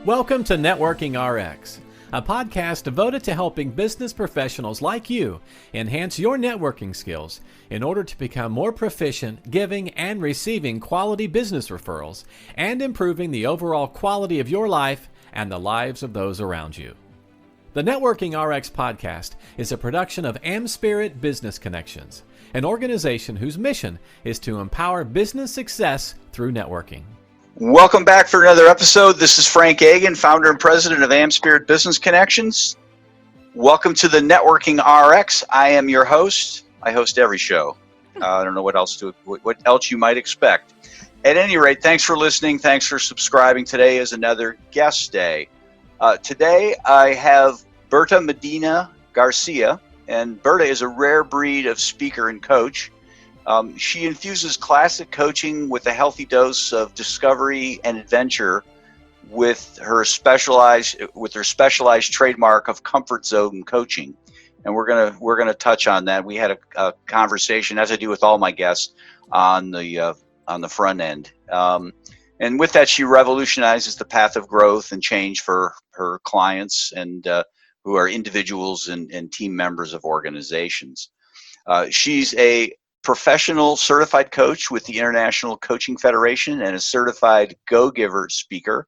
Welcome to Networking RX, a podcast devoted to helping business professionals like you enhance your networking skills in order to become more proficient giving and receiving quality business referrals and improving the overall quality of your life and the lives of those around you. The Networking RX podcast is a production of AmSpirit Business Connections, an organization whose mission is to empower business success through networking. Welcome back for another episode. This is Frank Agan, founder and president of AmSpirit Business Connections. Welcome to the Networking RX. I am your host. I host every show. I don't know what else you might expect. At any rate, thanks for listening. Thanks for subscribing. Today is another guest day. Today I have Berta MedinaGarcia, and Berta is a rare breed of speaker and coach. She infuses classic coaching with a healthy dose of discovery and adventure with her specialized trademark of comfort zone coaching. And we're gonna touch on that. We had a conversation, as I do with all my guests, on the front end. And with that, she revolutionizes the path of growth and change for her clients and who are individuals and team members of organizations. She's a professional certified coach with the International Coaching Federation and a certified Go-Giver speaker,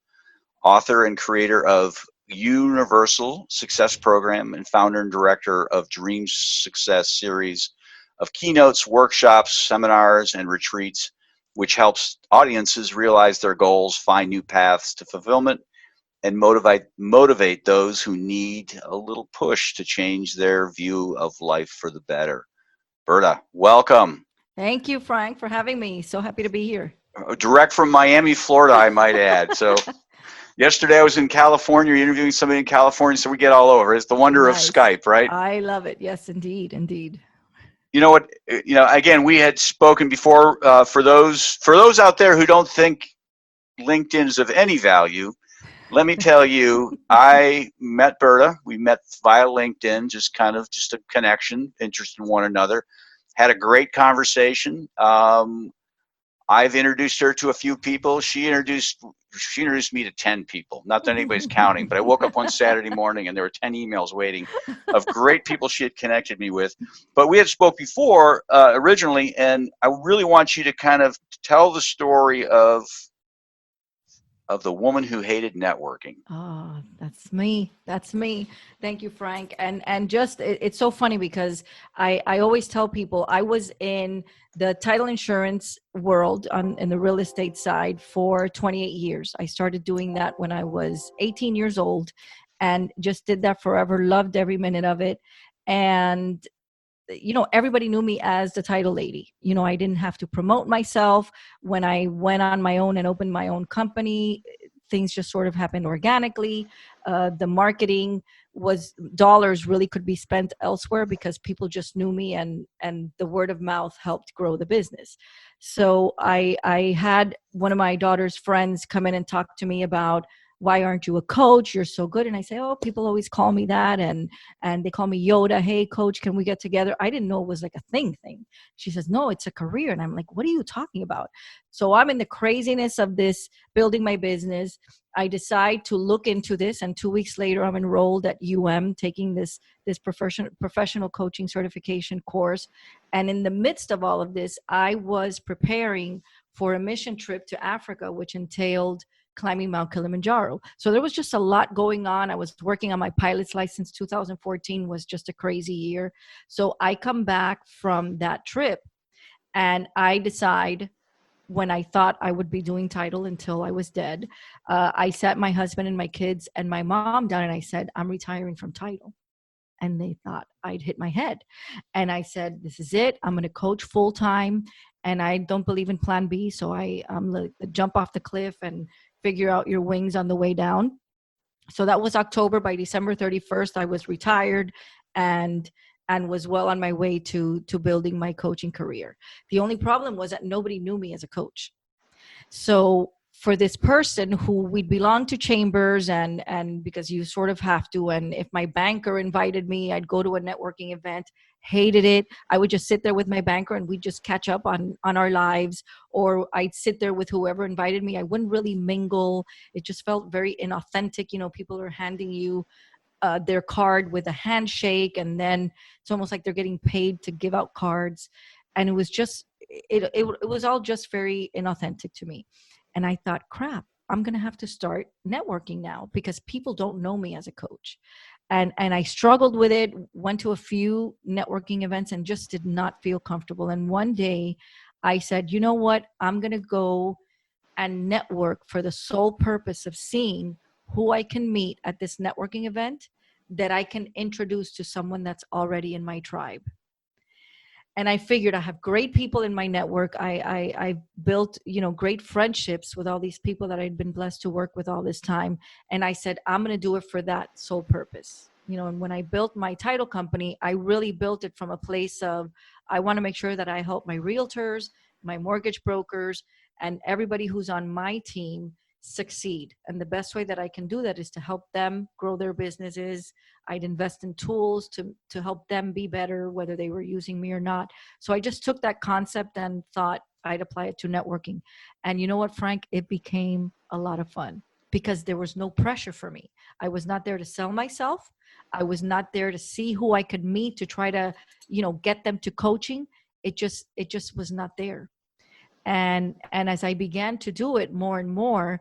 author and creator of Universal Success Program, and founder and director of Dream Success series of keynotes, workshops, seminars, and retreats, which helps audiences realize their goals, find new paths to fulfillment, and motivate those who need a little push to change their view of life for the better. Berta, welcome. Thank you, Frank, for having me. So happy to be here. Direct from Miami, Florida, I might add. So yesterday I was in California, interviewing somebody in California, so we get all over. It's the wonder of Skype, right? I love it. Yes, indeed. You know what? Again, we had spoken before. For those out there who don't think LinkedIn is of any value, let me tell you, I met Berta. We met via LinkedIn, just a connection, interest in one another. Had a great conversation. I've introduced her to a few people. She introduced me to 10 people. Not that anybody's counting, but I woke up one Saturday morning and there were 10 emails waiting of great people she had connected me with. But we had spoke before originally, and I really want you to kind of tell the story of the woman who hated networking. Oh, that's me. Thank you, Frank. And just, it's so funny because I always tell people I was in the title insurance world in the real estate side for 28 years. I started doing that when I was 18 years old and just did that forever, loved every minute of it. And everybody knew me as the title lady. I didn't have to promote myself. When I went on my own and opened my own company, things just sort of happened organically. The marketing dollars really could be spent elsewhere because people just knew me, and the word of mouth helped grow the business. So I had one of my daughter's friends come in and talk to me about, why aren't you a coach? You're so good. And I say, oh, people always call me that. And they call me Yoda. Hey, coach, can we get together? I didn't know it was like a thing. She says, no, it's a career. And I'm like, what are you talking about? So I'm in the craziness of this, building my business. I decide to look into this. And 2 weeks later, I'm enrolled at taking this professional coaching certification course. And in the midst of all of this, I was preparing for a mission trip to Africa, which entailed climbing Mount Kilimanjaro. So there was just a lot going on. I was working on my pilot's license. 2014 was just a crazy year. So I come back from that trip and I decide, when I thought I would be doing title until I was dead, I sat my husband and my kids and my mom down and I said, I'm retiring from title. And they thought I'd hit my head. And I said, this is it. I'm going to coach full time. And I don't believe in plan B. So I'm like, jump off the cliff and figure out your wings on the way down. So that was October. By December 31st, I was retired and was well on my way to building my coaching career. The only problem was that nobody knew me as a coach. So for this person who we belong to chambers and because you sort of have to, and if my banker invited me, I'd go to a networking event. hated it. I would just sit there with my banker and we'd just catch up on our lives, or I'd sit there with whoever invited me. I wouldn't really mingle. It just felt very inauthentic. People are handing you their card with a handshake, and then it's almost like they're getting paid to give out cards. And it was just, it was all just very inauthentic to me. And I thought, crap, I'm going to have to start networking now because people don't know me as a coach. And I struggled with it, went to a few networking events and just did not feel comfortable. And one day I said, you know what, I'm going to go and network for the sole purpose of seeing who I can meet at this networking event that I can introduce to someone that's already in my tribe. And I figured I have great people in my network. I built, great friendships with all these people that I'd been blessed to work with all this time. And I said, I'm going to do it for that sole purpose. And when I built my title company, I really built it from a place of, I want to make sure that I help my realtors, my mortgage brokers, and everybody who's on my team succeed. And the best way that I can do that is to help them grow their businesses. I'd invest in tools to help them be better, whether they were using me or not. So I just took that concept and thought I'd apply it to networking. And you know what, Frank? It became a lot of fun because there was no pressure for me. I was not there to sell myself. I was not there to see who I could meet to try to, get them to coaching. It just was not there. And as I began to do it more and more,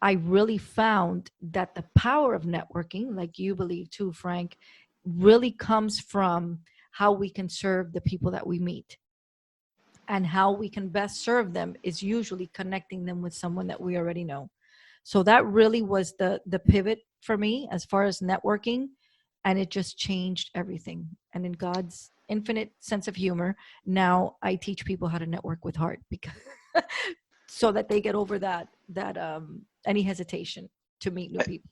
I really found that the power of networking, like you believe too, Frank, really comes from how we can serve the people that we meet. And how we can best serve them is usually connecting them with someone that we already know. So that really was the pivot for me as far as networking. And it just changed everything. And in God's infinite sense of humor, now I teach people how to network with heart because so that they get over that any hesitation to meet new people.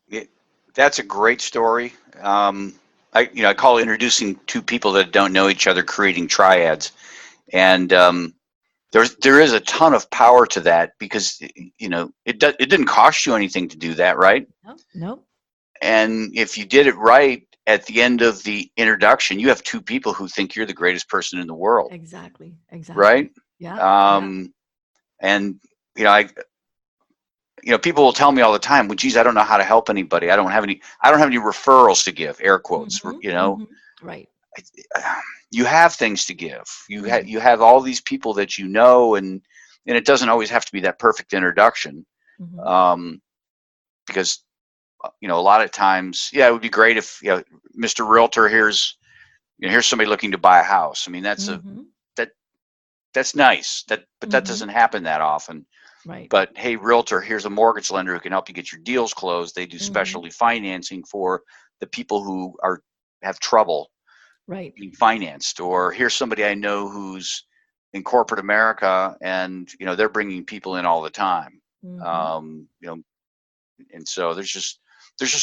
That's a great story. I call introducing two people that don't know each other, creating triads, and there is a ton of power to that because it didn't cost you anything to do that, right? No. And if you did it right, at the end of the introduction, you have two people who think you're the greatest person in the world. Exactly. Right? Yeah. And people will tell me all the time, well, geez, I don't know how to help anybody. I don't have any referrals to give, air quotes, Right. You have things to give. You have all these people that and it doesn't always have to be that perfect introduction. Because a lot of times, it would be great if Mr. Realtor, here's somebody looking to buy a house. I mean, that's that's nice. But that doesn't happen that often. Right. But hey, Realtor, here's a mortgage lender who can help you get your deals closed. They do specialty financing for the people who have trouble being financed. Or here's somebody I know who's in corporate America, and they're bringing people in all the time. And so there's just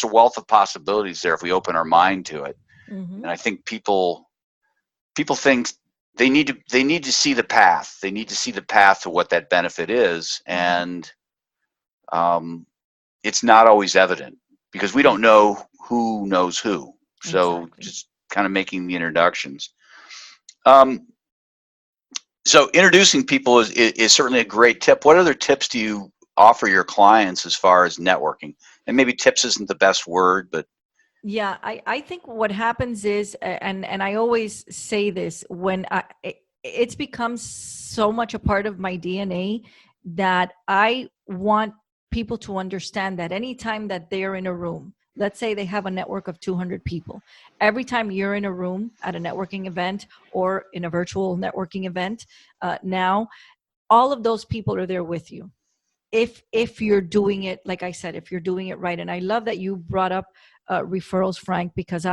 a wealth of possibilities there if we open our mind to it. And I think people think they need to see the path. They need to see the path to what that benefit is, and it's not always evident because we don't know who knows who. So just kind of making the introductions. So introducing people is certainly a great tip. What other tips do you offer your clients as far as networking? And maybe tips isn't the best word, but yeah, I think what happens is, and I always say this, when it's become so much a part of my DNA that I want people to understand that anytime that they're in a room, let's say they have a network of 200 people, every time you're in a room at a networking event or in a virtual networking event, now all of those people are there with you. If you're doing it, like I said, if you're doing it right. And I love that you brought up referrals, Frank, because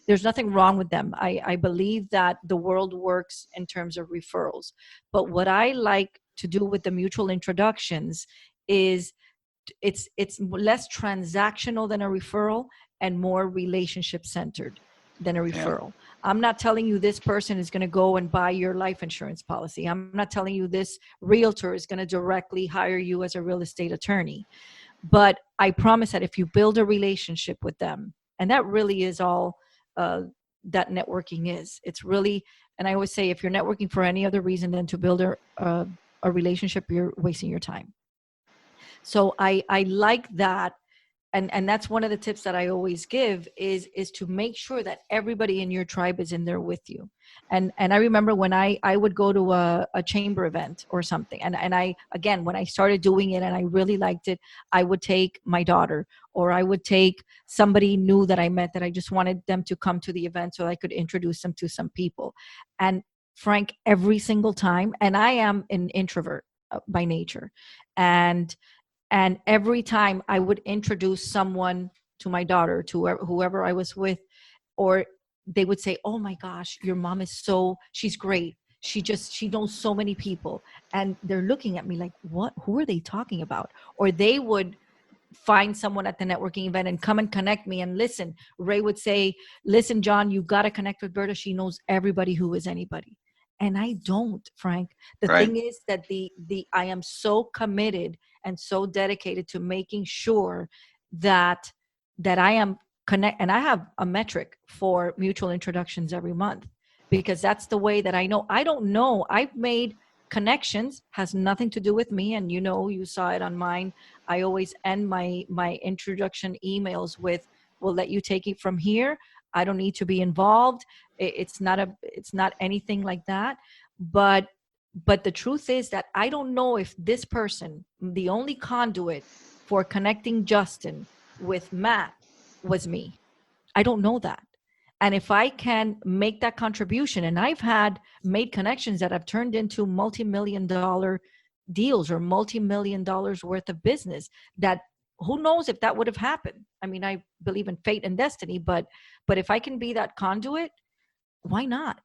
there's nothing wrong with them. I believe that the world works in terms of referrals. But what I like to do with the mutual introductions is it's less transactional than a referral and more relationship centered than a referral. I'm not telling you this person is going to go and buy your life insurance policy. I'm not telling you this realtor is going to directly hire you as a real estate attorney. But I promise that if you build a relationship with them, and that really is all that networking is. It's really, and I always say, if you're networking for any other reason than to build a relationship, you're wasting your time. So I like that. And that's one of the tips that I always give is to make sure that everybody in your tribe is in there with you. And I remember when I would go to a chamber event or something, and I, again, when I started doing it and I really liked it, I would take my daughter, or I would take somebody new that I met that I just wanted them to come to the event so I could introduce them to some people. And Frank, every single time, and I am an introvert by nature, and every time I would introduce someone to my daughter, to whoever I was with, or they would say, "Oh my gosh, your mom is she's great. She knows so many people." And they're looking at me like, "What? Who are they talking about?" Or they would find someone at the networking event and come and connect me and listen. Ray would say, "Listen, John, you got to connect with Berta. She knows everybody who is anybody." And I don't, Frank. The Right. thing is that I am so committed and so dedicated to making sure that I am connect, and I have a metric for mutual introductions every month, because that's the way that I know. I don't know. I've made connections, has nothing to do with me, and you saw it on mine. I always end my introduction emails with, "We'll let you take it from here. I don't need to be involved." It's not anything like that. But the truth is that I don't know if this person, the only conduit for connecting Justin with Matt, was me. I don't know that. And if I can make that contribution, and I've made connections that have turned into multi-million-dollar deals or multi-million-dollars worth of business, that who knows if that would have happened. I mean, I believe in fate and destiny, but if I can be that conduit, why not?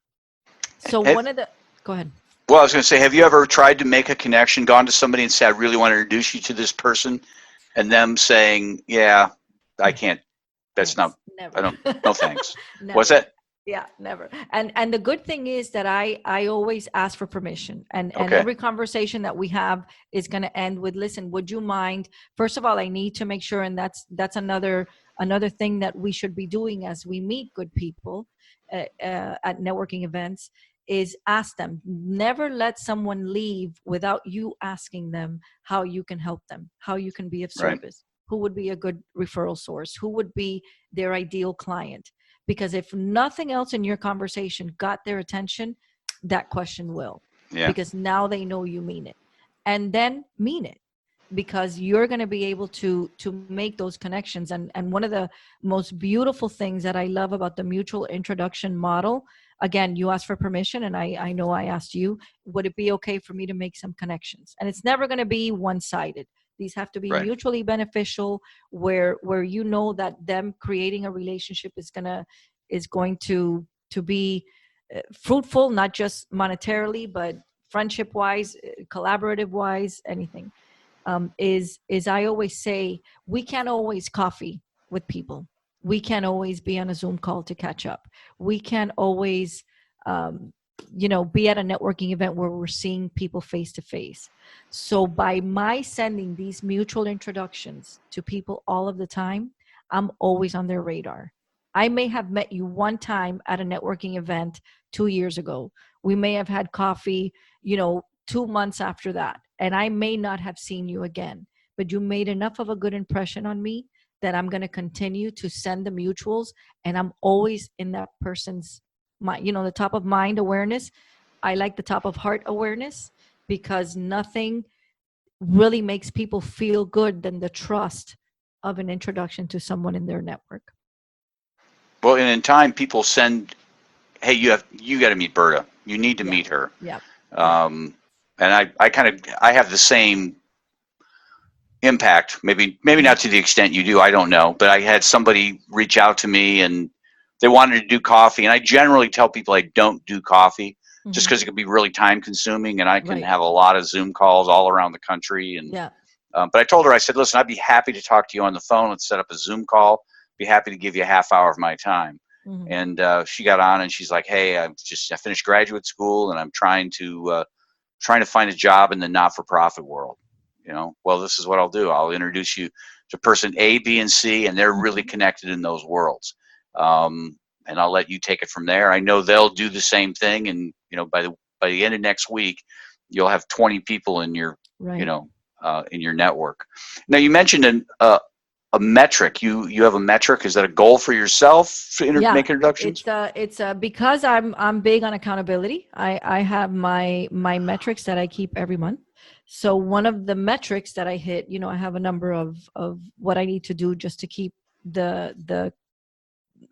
So go ahead. Well, I was going to say, have you ever tried to make a connection, gone to somebody and said, "I really want to introduce you to this person," and them saying, "Yeah, I can't. That's not. Never. I don't. No thanks." Never. What's that? Yeah, never. And the good thing is that I always ask for permission, and Okay. every conversation that we have is going to end with, "Listen, would you mind?" First of all, I need to make sure, and that's another thing that we should be doing as we meet good people at networking events, is ask them. Never let someone leave without you asking them how you can help them, how you can be of service, who would be a good referral source, who would be their ideal client. Because if nothing else in your conversation got their attention, that question will. Yeah. Because now they know you mean it. And then mean it. Because you're going to be able to make those connections. And one of the most beautiful things that I love about the mutual introduction model, again, you asked for permission, and I know I asked you, would it be okay for me to make some connections? And it's never going to be one-sided. These have to be mutually beneficial, where you know that them creating a relationship is going to be fruitful, not just monetarily, but friendship-wise, collaborative-wise, anything. Is I always say, we can't always coffee with people. We can't always be on a Zoom call to catch up. We can't always be at a networking event where we're seeing people face to face. So by my sending these mutual introductions to people all of the time, I'm always on their radar. I may have met you one time at a networking event 2 years ago. We may have had coffee, 2 months after that, and I may not have seen you again, but you made enough of a good impression on me that I'm going to continue to send the mutuals, and I'm always in that person's mind, the top of mind awareness. I like the top of heart awareness, because nothing really makes people feel good than the trust of an introduction to someone in their network. Well, and in time, people send, "Hey, you got to meet Berta. You need to meet her." Yeah. And I have the same impact, maybe not to the extent you do, I don't know, but I had somebody reach out to me and they wanted to do coffee, and I generally tell people I don't do coffee just because it can be really time consuming, and I can have a lot of Zoom calls all around the country. And but I told her, I said, "Listen, I'd be happy to talk to you on the phone. Let's set up a Zoom call. Be happy to give you a half hour of my time." And she got on and she's like, "Hey, I finished graduate school and I'm trying to find a job in the not-for-profit world. Well, this is what I'll do. I'll introduce you to person A, B, and C, and they're really connected in those worlds." and I'll let you take it from there. I know they'll do the same thing, and by the end of next week, you'll have 20 people in your Right. In your network. Now, you mentioned a metric. You have a metric. Is that a goal for yourself to make introductions? It's because I'm big on accountability. I have my metrics that I keep every month. So one of the metrics that I hit, I have a number of what I need to do just to keep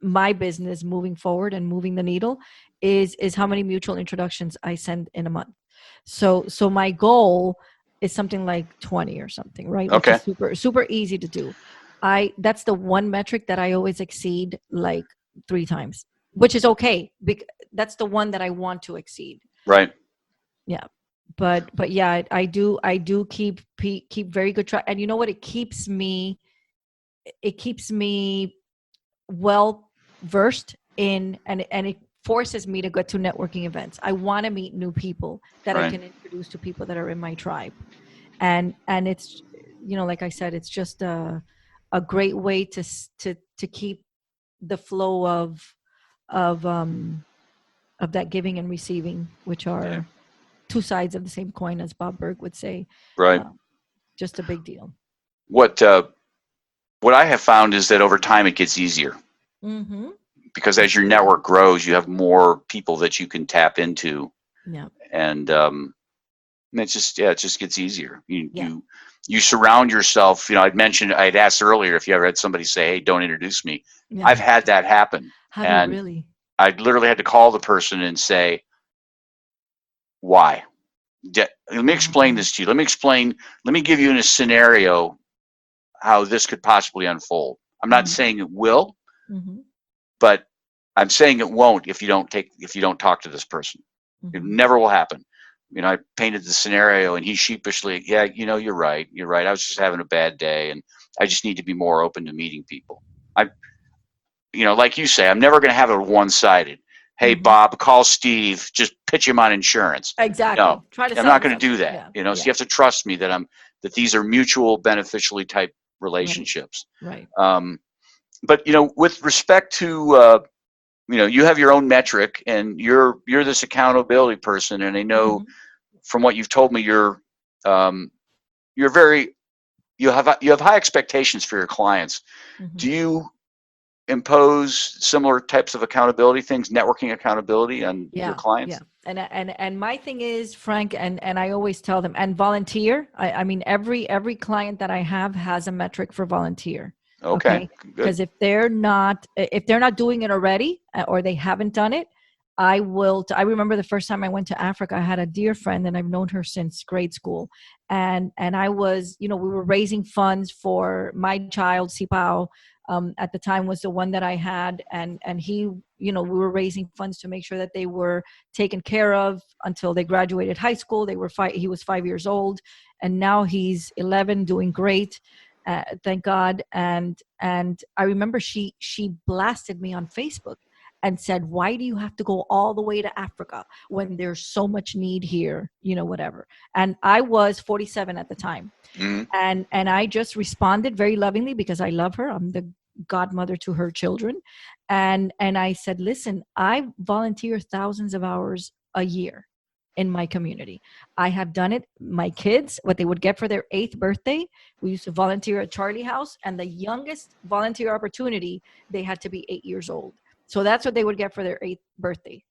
my business moving forward and moving the needle is how many mutual introductions I send in a month. So my goal is something like 20 or something, right? Okay. Which is super, super easy to do. That's the one metric that I always exceed like 3 times, which is okay. That's the one that I want to exceed. Right. Yeah. But yeah, I do keep very good track. And you know what? It keeps me well versed in, and it forces me to go to networking events. I want to meet new people that I can introduce to people that are in my tribe. And it's, like I said, it's just a great way to keep the flow of that giving and receiving, which are two sides of the same coin, as Bob Berg would say. Right. Just a big deal. What I have found is that over time it gets easier. Mm-hmm. Because as your network grows, you have more people that you can tap into. Yeah. And it just gets easier. You surround yourself. I'd asked earlier if you ever had somebody say, "Hey, don't introduce me." Yeah. I've had that happen. Have you really? I literally had to call the person and say, "Why? Let me explain this to you. Let me give you in a scenario how this could possibly unfold. I'm not saying it will, but I'm saying it won't if you don't talk to this person. It never will happen." I painted the scenario, and he sheepishly, "Yeah, you're right. I was just having a bad day, and I just need to be more open to meeting people." Like you say, I'm never going to have it one-sided. "Hey, Bob, call Steve. Just pitch him on insurance." Exactly. No, I'm not going to do that. So you have to trust me that these are mutual, beneficially type relationships. Right. But with respect to you have your own metric, and you're this accountability person, and I know from what you've told me, you have high expectations for your clients. Do you impose similar types of accountability things, networking accountability on your clients? Yeah. And my thing is, Frank, and I always tell them, and volunteer. I mean, every client that I have has a metric for volunteer. Okay. Because if they're not doing it already, or they haven't done it, I will. I remember the first time I went to Africa, I had a dear friend, and I've known her since grade school. And I was, we were raising funds for my child, Sipao. At the time was the one that I had, and he, we were raising funds to make sure that they were taken care of until they graduated high school. He was 5 years old, and now he's 11, doing great. Thank God. And I remember she blasted me on Facebook and said, "Why do you have to go all the way to Africa when there's so much need here?" Whatever. And I was 47 at the time. And I just responded very lovingly, because I love her. I'm the godmother to her children. And I said, "Listen, I volunteer thousands of hours a year in my community. I have done it. My kids, what they would get for their 8th birthday, we used to volunteer at Charlie House, and the youngest volunteer opportunity, they had to be 8 years old. So that's what they would get for their 8th birthday.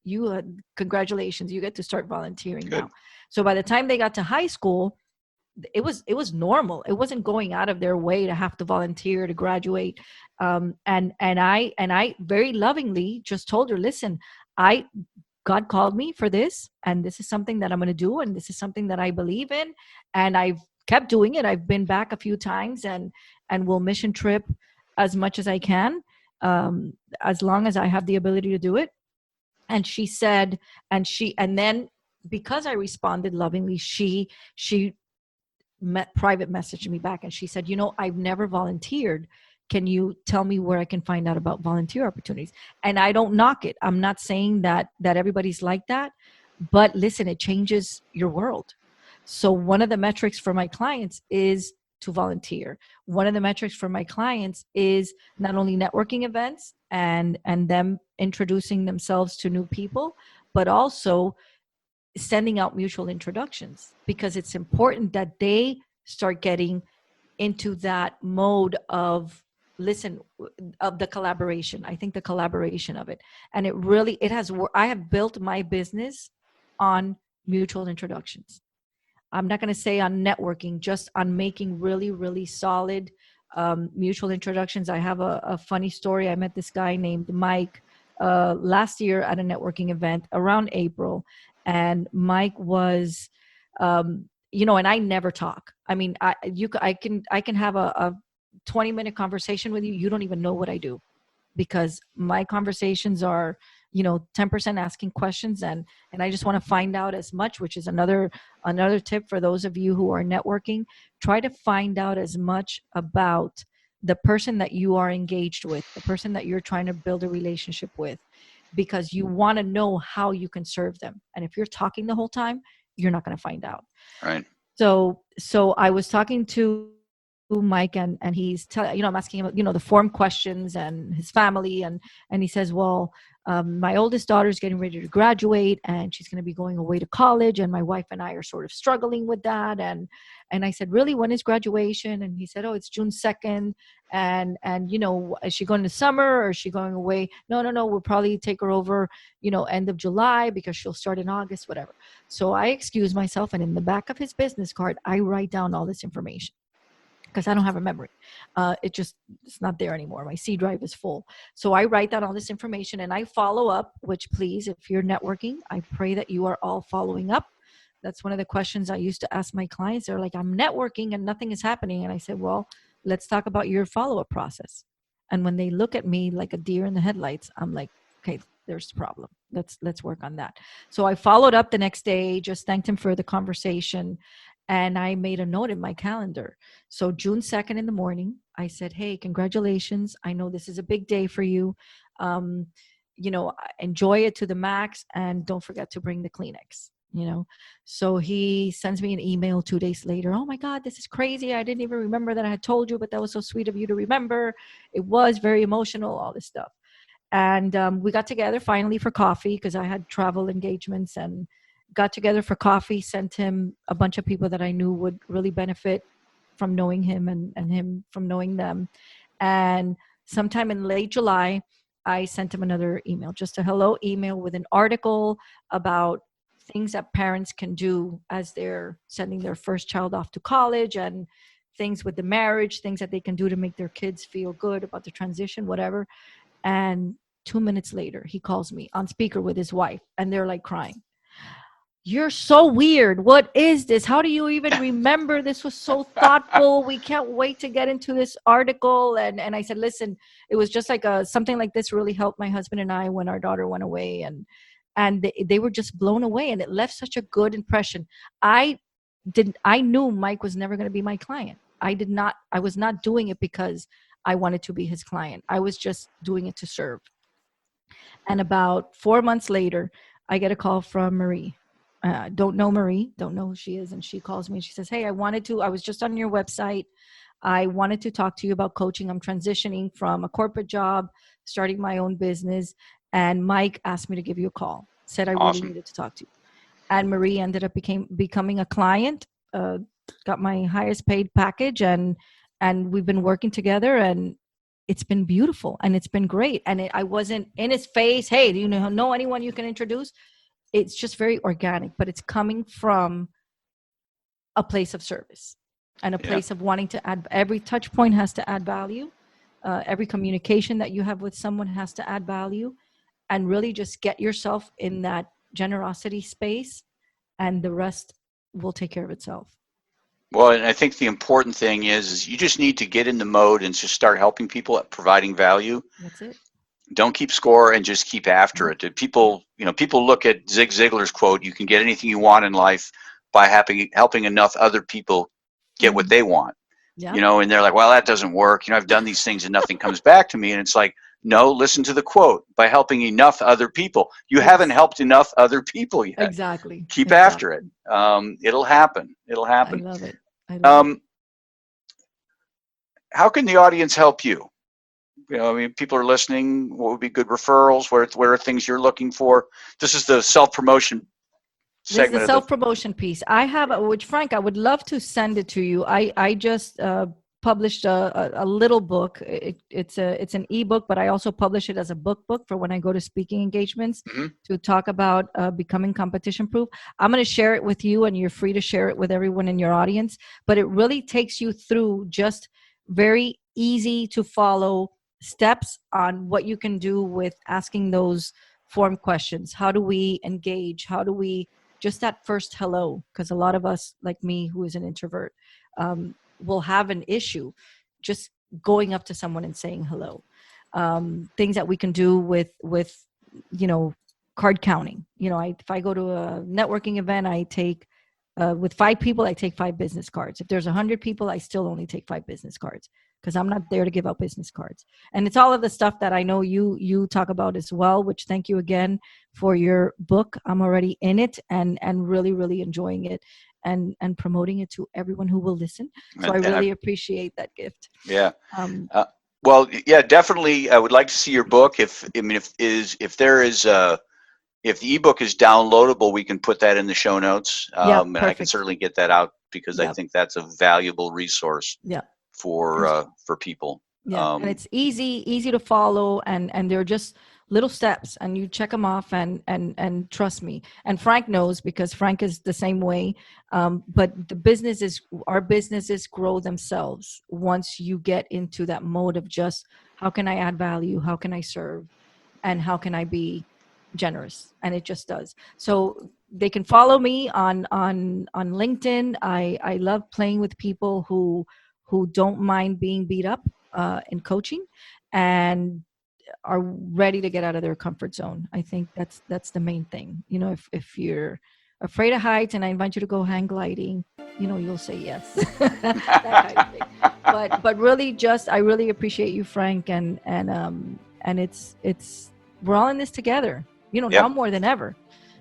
Congratulations, you get to start volunteering now." So by the time they got to high school, it was normal. It wasn't going out of their way to have to volunteer to graduate. And I very lovingly just told her, "Listen, God called me for this, and this is something that I'm going to do, and this is something that I believe in." And I've kept doing it. I've been back a few times, and will mission trip as much as I can, as long as I have the ability to do it. And she said, and then because I responded lovingly, she private messaged me back, and she said, "I've never volunteered. Can you tell me where I can find out about volunteer opportunities?" And I don't knock it. I'm not saying that everybody's like that, but listen, it changes your world. So one of the metrics for my clients is to volunteer. One of the metrics for my clients is not only networking events and them introducing themselves to new people, but also sending out mutual introductions, because it's important that they start getting into that mode of the collaboration. I think the collaboration of it, and it has, I have built my business on mutual introductions. I'm not going to say on networking, just on making really, really solid mutual introductions. I have a funny story. I met this guy named Mike last year at a networking event around April, and Mike was, and I never talk. I mean, I can have a 20-minute conversation with you. You don't even know what I do, because my conversations are 10% asking questions, and I just want to find out as much, which is another tip for those of you who are networking. Try to find out as much about the person that you are engaged with, the person that you're trying to build a relationship with, because you want to know how you can serve them. And if you're talking the whole time, you're not going to find out. Right. So I was talking to Mike, and he's I'm asking him, the form questions and his family, and he says, well, my oldest daughter is getting ready to graduate, and she's going to be going away to college, and my wife and I are sort of struggling with that. And I said, really, when is graduation? And he said, oh, it's June 2nd. And is she going to summer, or is she going away? No, we'll probably take her over, end of July, because she'll start in August, whatever. So I excuse myself, and in the back of his business card, I write down all this information, because I don't have a memory. It's not there anymore. My C drive is full. So I write down all this information, and I follow up, which, please, if you're networking, I pray that you are all following up. That's one of the questions I used to ask my clients. They're like, I'm networking and nothing is happening. And I said, well, let's talk about your follow-up process. And when they look at me like a deer in the headlights, I'm like, okay, there's a problem. Let's work on that. So I followed up the next day, just thanked him for the conversation. And I made a note in my calendar. So June 2nd in the morning, I said, hey, congratulations. I know this is a big day for you. Enjoy it to the max, and don't forget to bring the Kleenex. So he sends me an email 2 days later. Oh my God, this is crazy. I didn't even remember that I had told you, but that was so sweet of you to remember. It was very emotional, all this stuff. And we got together finally for coffee, because I had travel engagements, and got together for coffee, sent him a bunch of people that I knew would really benefit from knowing him, and him from knowing them. And sometime in late July, I sent him another email, just a hello email with an article about things that parents can do as they're sending their first child off to college, and things with the marriage, things that they can do to make their kids feel good about the transition, whatever. And 2 minutes later, he calls me on speaker with his wife, and they're like crying. You're so weird. What is this? How do you even remember? This was so thoughtful. We can't wait to get into this article. And I said, listen, it was just like something like this really helped my husband and I when our daughter went away. And they were just blown away. And it left such a good impression. I knew Mike was never going to be my client. I was not doing it because I wanted to be his client. I was just doing it to serve. And about 4 months later, I get a call from Marie. Don't know Marie, don't know who she is. And she calls me and she says, hey, I was just on your website. I wanted to talk to you about coaching. I'm transitioning from a corporate job, starting my own business. And Mike asked me to give you a call, said I Awesome. really needed to talk to you. And Marie ended up becoming a client, got my highest paid package, and we've been working together, and it's been beautiful and it's been great. And I wasn't in his face, hey, do you know anyone you can introduce? It's just very organic, but it's coming from a place of service and a place of wanting to add. Every touch point has to add value. Every communication that you have with someone has to add value, and really just get yourself in that generosity space, and the rest will take care of itself. Well, and I think the important thing is you just need to get in the mode and just start helping people at providing value. That's it. Don't keep score and just keep after it. People look at Zig Ziglar's quote, you can get anything you want in life by helping enough other people get what they want. Yeah. And they're like, well, that doesn't work. I've done these things and nothing comes back to me. And it's like, no, listen to the quote, by helping enough other people. You haven't helped enough other people yet. Exactly. Keep after it. It'll happen. I love it. how can the audience help you? People are listening. What would be good referrals? Where are things you're looking for? This is the self-promotion This is the segment of the. self-promotion piece. I have, which Frank, I would love to send it to you. I just published a little book. It's an ebook, but I also publish it as a book for when I go to speaking engagements to talk about becoming competition proof. I'm going to share it with you, and you're free to share it with everyone in your audience. But it really takes you through just very easy to follow steps on what you can do with asking those form questions. How do we engage? How do we just that first hello? Because a lot of us, like me, who is an introvert, will have an issue just going up to someone and saying hello. Things that we can do with card counting. If I go to a networking event, I take with 5 people, I take 5 business cards. If there's 100 people, I still only take 5 business cards because I'm not there to give out business cards. And it's all of the stuff that I know you talk about as well, which thank you again for your book. I'm already in it and really, really enjoying it and promoting it to everyone who will listen. So I really appreciate that gift. Yeah. Well, yeah, definitely. I would like to see your book. If the ebook is downloadable, we can put that in the show notes. And I can certainly get that out because I think that's a valuable resource for people. Yeah, and it's easy to follow, and they're just little steps, and you check them off, and trust me. And Frank knows because Frank is the same way. But our businesses grow themselves once you get into that mode of just how can I add value, how can I serve, and how can I be generous, and it just does. So they can follow me on LinkedIn. I love playing with people who don't mind being beat up in coaching and are ready to get out of their comfort zone. I think that's the main thing. If you're afraid of heights and I invite you to go hang gliding, you'll say yes. That kind of thing. But really, I really appreciate you, Frank, and it's we're all in this together. Now more than ever.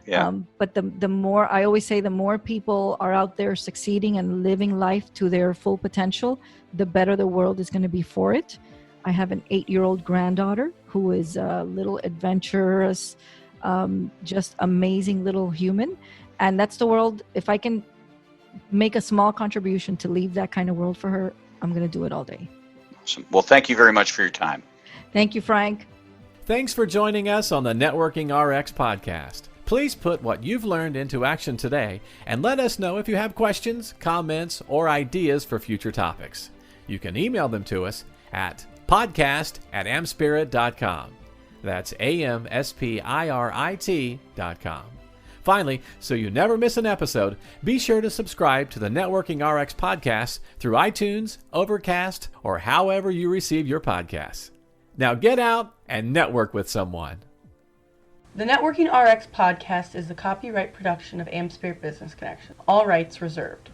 Yeah. But the more, I always say, the more people are out there succeeding and living life to their full potential, the better the world is going to be for it. I have an 8-year-old granddaughter who is a little adventurous, just amazing little human. And that's the world. If I can make a small contribution to leave that kind of world for her, I'm going to do it all day. Awesome. Well, thank you very much for your time. Thank you, Frank. Thanks for joining us on the Networking RX podcast. Please put what you've learned into action today and let us know if you have questions, comments, or ideas for future topics. You can email them to us at podcast@amspirit.com. That's AmSpirit.com. Finally, so you never miss an episode, be sure to subscribe to the Networking RX podcast through iTunes, Overcast, or however you receive your podcasts. Now get out and network with someone. The Networking RX podcast is the copyright production of AmSpirit Business Connection. All rights reserved.